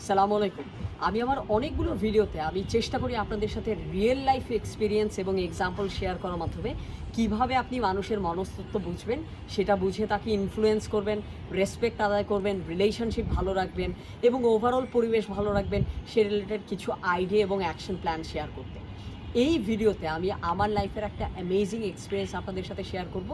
সালামু আলাইকুম। আমি আমার অনেকগুলো ভিডিওতে আমি চেষ্টা করি আপনাদের সাথে রিয়েল লাইফ এক্সপিরিয়েন্স এবং এক্সাম্পল শেয়ার করার মাধ্যমে কিভাবে আপনি মানুষের মনস্তত্ত্ব বুঝবেন, সেটা বুঝে তাকে ইনফ্লুয়েন্স করবেন, রেসপেক্ট আদায় করবেন, রিলেশনশিপ ভালো রাখবেন এবং ওভারঅল পরিবেশ ভালো রাখবেন, সে রিলেটেড কিছু আইডিয়া এবং অ্যাকশন প্ল্যান শেয়ার করতে। এই ভিডিওতে আমি আমার লাইফের একটা অ্যামেজিং এক্সপিরিয়েন্স আপনাদের সাথে শেয়ার করব,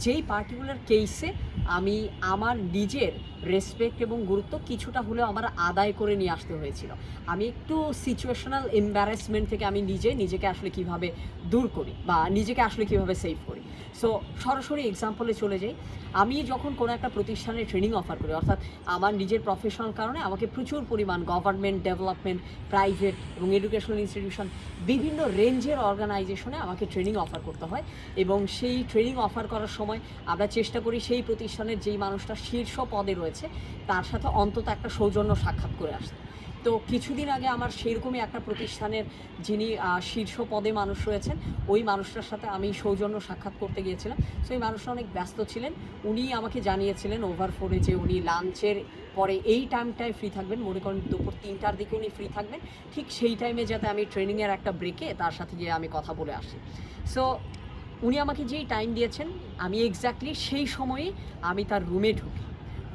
যেই পার্টিকুলার কেসে আমি আমার নিজের রেসপেক্ট এবং গুরুত্ব কিছুটা হলেও আমার আদায় করে নিয়ে আসতে হয়েছিল। আমি একটু সিচুয়েশনাল এম্বারাসমেন্ট থেকে আমি নিজেকে আসলে কিভাবে দূর করি বা নিজেকে আসলে কিভাবে সেভ করি। সো সরাসরি এক্সাম্পলে চলে যাই। আমি যখন কোনো একটা প্রতিষ্ঠানে ট্রেনিং অফার করি, অর্থাৎ আমার নিজের প্রফেশনাল কারণে আমাকে প্রচুর পরিমাণ গভর্নমেন্ট, ডেভেলপমেন্ট, প্রাইভেট এবং এডুকেশনাল ইনস্টিটিউশন, বিভিন্ন রেঞ্জের অর্গানাইজেশনে আমাকে ট্রেনিং অফার করতে হয় এবং সেই ট্রেনিং অফার করার সময় আমরা চেষ্টা করি সেই প্রতিষ্ঠানের যেই মানুষটা শীর্ষ পদে রয়েছে তার সাথে অন্তত একটা সৌজন্য সাক্ষাৎ করে আসতে। তো কিছুদিন আগে আমার সেরকমই একটা প্রতিষ্ঠানের যিনি শীর্ষ পদে মানুষ রয়েছেন, ওই মানুষটার সাথে আমি সৌজন্য সাক্ষাৎ করতে গিয়েছিলাম। সো এই মানুষটা অনেক ব্যস্ত ছিলেন। উনি আমাকে জানিয়েছিলেন ওভার ফোনে যে উনি লাঞ্চের পরে এই টাইমটায় ফ্রি থাকবেন, মনে করেন দুপুর 3টার দিকে উনি ফ্রি থাকবেন, ঠিক সেই টাইমে যাতে আমি ট্রেনিংয়ের একটা ব্রেকে তার সাথে গিয়ে আমি কথা বলে আসি। সো উনি আমাকে যেই টাইম দিয়েছেন, আমি এক্স্যাক্টলি সেই সময়ে আমি তার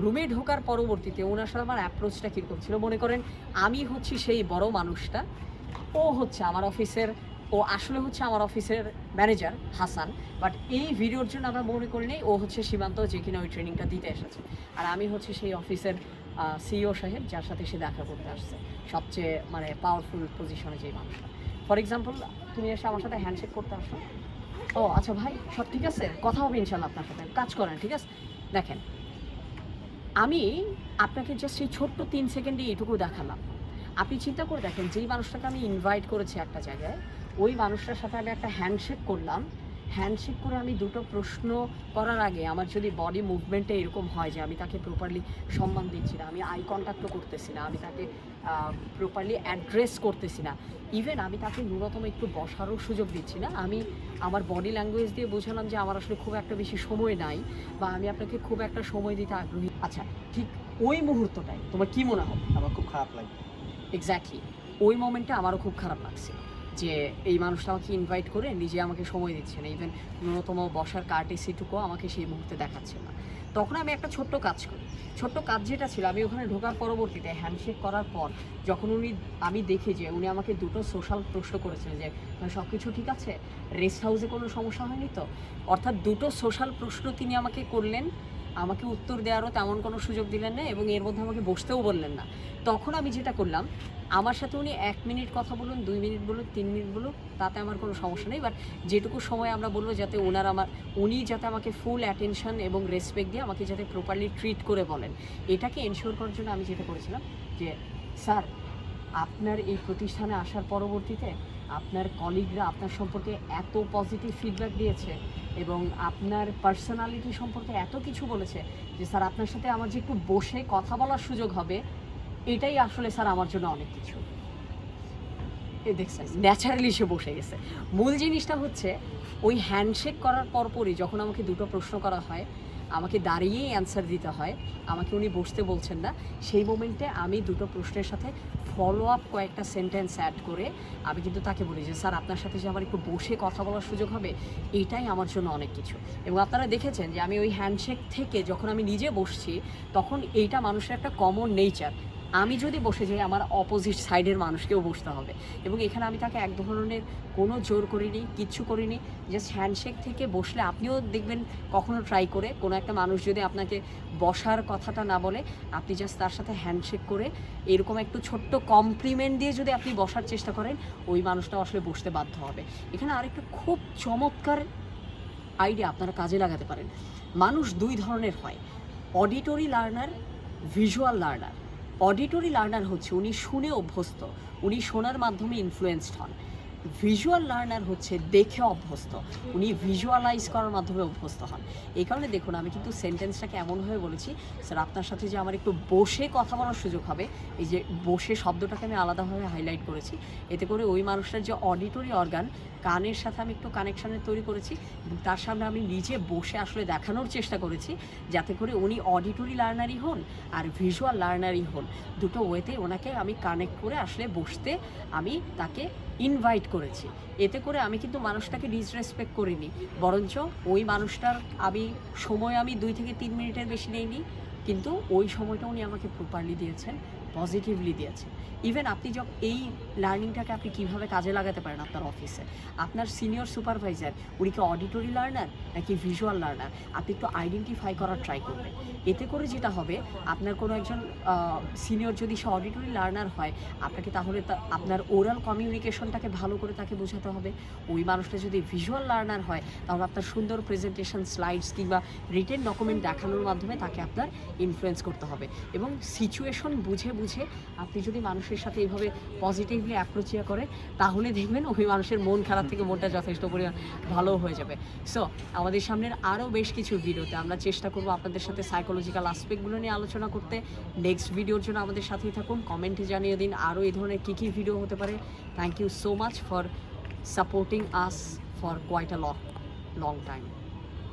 রুমে ঢোকার পরবর্তীতে ওনার সাথে আমার অ্যাপ্রোচটা কীরকম ছিল, মনে করেন আমি হচ্ছি সেই বড় মানুষটা, ও হচ্ছে আমার অফিসের, ও আসলে হচ্ছে আমার অফিসের ম্যানেজার হাসান, বাট এই ভিডিওর জন্য আমরা মনে করি নেই ও হচ্ছে সীমান্ত, যে কিনা ওই ট্রেনিংটা দিতে এসেছে, আর আমি হচ্ছে সেই অফিসের সিইও সাহেব, যার সাথে সে দেখা করতে আসছে, সবচেয়ে মানে পাওয়ারফুল পজিশনে যেই মানুষটা। ফর এক্সাম্পল, তুমি এসে আমার সাথে হ্যান্ডশেক করতে আসো। ও আচ্ছা ভাই, সব ঠিক আছে, কথা হবে ইনশাল্লাহ, আপনার সাথে কাজ করেন, ঠিক আছে। দেখেন, আমি আপনাকে জাস্ট এই ছোট্ট 3 সেকেন্ডে এইটুকু দেখালাম। আপনি চিন্তা করে দেখেন, যেই মানুষটাকে আমি ইনভাইট করেছি একটা জায়গায়, ওই মানুষটার সাথে আমি একটা হ্যান্ডশেক করলাম। হ্যান্ডশেক করে আমি দুটো প্রশ্ন করার আগে আমার যদি বডি মুভমেন্টে এরকম হয় যে আমি তাকে প্রপারলি সম্মান দিচ্ছি না, আমি আই কন্ট্যাক্টও করতেছি না, আমি তাকে প্রপারলি অ্যাড্রেস করতেছি না, ইভেন আমি তাকে ন্যূনতম একটু বসারও সুযোগ দিচ্ছি না, আমি আমার বডি ল্যাঙ্গুয়েজ দিয়ে বোঝালাম যে আমার আসলে খুব একটা বেশি সময় নাই বা আমি আপনাকে খুব একটা সময় দিতে আগ্রহী। আচ্ছা, ঠিক ওই মুহূর্তটায় তোমার কী মনে হবে? আমার খুব খারাপ লাগে। এক্স্যাক্টলি ওই মোমেন্টে আমারও খুব খারাপ লাগছে যে এই মানুষটা আমাকে ইনভাইট করে নিজে আমাকে সময় দিচ্ছে না, ইভেন ন্যূনতম বসার কার্টেসিটুকুও আমাকে সেই মুহূর্তে দেখাচ্ছে না। তখন আমি একটা ছোট্ট কাজ করি। ছোট্ট কাজ যেটা ছিল, আমি ওখানে ঢোকার পরবর্তীতে হ্যান্ডশেক করার পর যখন আমি দেখি যে উনি আমাকে দুটো সোশ্যাল প্রশ্ন করেছেন যে সব কিছু ঠিক আছে, রেস্ট হাউসে কোনো সমস্যা হয়নি তো, অর্থাৎ দুটো সোশ্যাল প্রশ্ন তিনি আমাকে করলেন, আমাকে উত্তর দেওয়ারও তেমন কোনো সুযোগ দিলেন না এবং এর মধ্যে আমাকে বসতেও বললেন না। তখন আমি যেটা করলাম, আমার সাথে উনি 1 মিনিট কথা বলুন, 2 মিনিট বলুন, 3 মিনিট বলুন, তাতে আমার কোনো সমস্যা নেই, বাট যেটুকু সময় আমরা বলবো যাতে উনি যাতে আমাকে ফুল অ্যাটেনশন এবং রেসপেক্ট দিয়ে আমাকে যাতে প্রপারলি ট্রিট করে বলেন, এটাকে এনশিওর করার জন্য আমি যেটা করেছিলাম যে, স্যার, আপনার এই প্রতিষ্ঠানে আসার পরবর্তীতে আপনার কলিগরা আপনার সম্পর্কে এত পজিটিভ ফিডব্যাক দিয়েছে এবং আপনার পার্সোনালিটি সম্পর্কে এত কিছু বলেছে যে স্যার, আপনার সাথে আমার যে একটু বসে কথা বলার সুযোগ হবে, এটাই আসলে স্যার আমার জন্য অনেক কিছু। দেখছেন, ন্যাচারালি সে বসে গেছে। মূল জিনিসটা হচ্ছে, ওই হ্যান্ডশেক করার পরপরই যখন আমাকে দুটো প্রশ্ন করা হয়, আমাকে দাঁড়িয়েই অ্যান্সার দিতে হয়, আমাকে উনি বসতে বলছেন না, সেই মোমেন্টে আমি দুটো প্রশ্নের সাথে ফলো আপ কয়েকটা সেন্টেন্স অ্যাড করে আমি কিন্তু তাকে বলি যে স্যার, আপনার সাথে যে আমার একটু বসে কথা বলার সুযোগ হবে, এইটাই আমার জন্য অনেক কিছু। এবং আপনারা দেখেছেন যে আমি ওই হ্যান্ডশেক থেকে যখন আমি নিজে বসছি, তখন এইটা মানুষের একটা কমন নেচার। আমি যদি বসে যাই, আমার অপোজিট সাইডের মানুষকেও বসতে হবে, এবং এখানে আমি তাকে এক ধরনের কোনো জোর করিনি, কিচ্ছু করিনি, জাস্ট হ্যান্ডশেক থেকে বসলে আপনিও দেখবেন, কখনো ট্রাই করে কোনো একটা মানুষ যদি আপনাকে বসার কথাটা না বলে, আপনি জাস্ট তার সাথে হ্যান্ডশেক করে এরকম একটু ছোট্ট কমপ্লিমেন্ট দিয়ে যদি আপনি বসার চেষ্টা করেন, ওই মানুষটাও আসলে বসতে বাধ্য হবে। এখানে আরেকটা খুব চমৎকার আইডিয়া আপনারা কাজে লাগাতে পারেন। মানুষ 2 ধরনের হয়, auditory learner, visual learner. Auditory learner হচ্ছে উনি শুনে অভ্যস্ত, উনি শোনার মাধ্যমে ইনফ্লুয়েন্সড হন। ভিজুয়াল লার্নার হচ্ছে দেখে অভ্যস্ত, উনি ভিজুয়ালাইজ করার মাধ্যমে অভ্যস্ত হন। এই কারণে দেখুন আমি কিন্তু সেন্টেন্সটাকে এমনভাবে বলেছি, স্যার আপনার সাথে যে আমার একটু বসে কথা বলার সুযোগ হবে, এই যে বসে শব্দটাকে আমি আলাদাভাবে হাইলাইট করেছি, এতে করে ওই মানুষটার যে অডিটরি অর্গান, কানের সাথে আমি একটু কানেকশানের তৈরি করেছি এবং তার সামনে আমি নিজে বসে আসলে দেখানোর চেষ্টা করেছি যাতে করে উনি অডিটরি লার্নারই হন আর ভিজুয়াল লার্নারই হন, দুটো ওয়েতে ওনাকে আমি কানেক্ট করে আসলে বসতে আমি তাকে ইনভাইট করেছি। এতে করে আমি কিন্তু মানুষটাকে ডিসরেসপেক্ট করিনি, বরঞ্চ ওই মানুষটার সময় আমি 2 থেকে 3 মিনিটের বেশি নেইনি, কিন্তু ওই সময়টা উনি আমাকে প্রপারলি দিয়েছেন, পজিটিভলি দিয়েছেন। ইভেন আপনি যখন এই লার্নিংটাকে আপনি কীভাবে কাজে লাগাতে পারেন আপনার অফিসে, আপনার সিনিয়র সুপারভাইজার উনি কি অডিটরি লার্নার নাকি ভিজুয়াল লার্নার, আপনি একটু আইডেন্টিফাই করার ট্রাই করবেন। এতে করে যেটা হবে, আপনার কোনো একজন সিনিয়র যদি সে অডিটরি লার্নার হয়, আপনাকে তাহলে আপনার ওরাল কমিউনিকেশনটাকে ভালো করে তাকে বোঝাতে হবে। ওই মানুষটা যদি ভিজুয়াল লার্নার হয়, তাহলে আপনার সুন্দর প্রেজেন্টেশন স্লাইডস কিংবা রিটেন ডকুমেন্ট দেখানোর মাধ্যমে তাকে আপনার ইনফ্লুয়েন্স করতে হবে। এবং সিচুয়েশন বুঝে বুঝে আপনি যদি মানুষের সাথে এইভাবে পজিটিভলি অ্যাপ্রোচ করে, তাহলে দেখবেন ওই মানুষের মন খারাপ থেকে মনটা যথেষ্ট পরিমাণ ভালো হয়ে যাবে। সো আমাদের সামনের আরও বেশ কিছু ভিডিওতে আমরা চেষ্টা করব আপনাদের সাথে সাইকোলজিক্যাল আসপেক্টগুলো নিয়ে আলোচনা করতে। নেক্সট ভিডিওর জন্য আমাদের সাথেই থাকুন, কমেন্টে জানিয়ে দিন আরও এই ধরনের কী কী ভিডিও হতে পারে। Thank you so much for supporting us for quite a long time.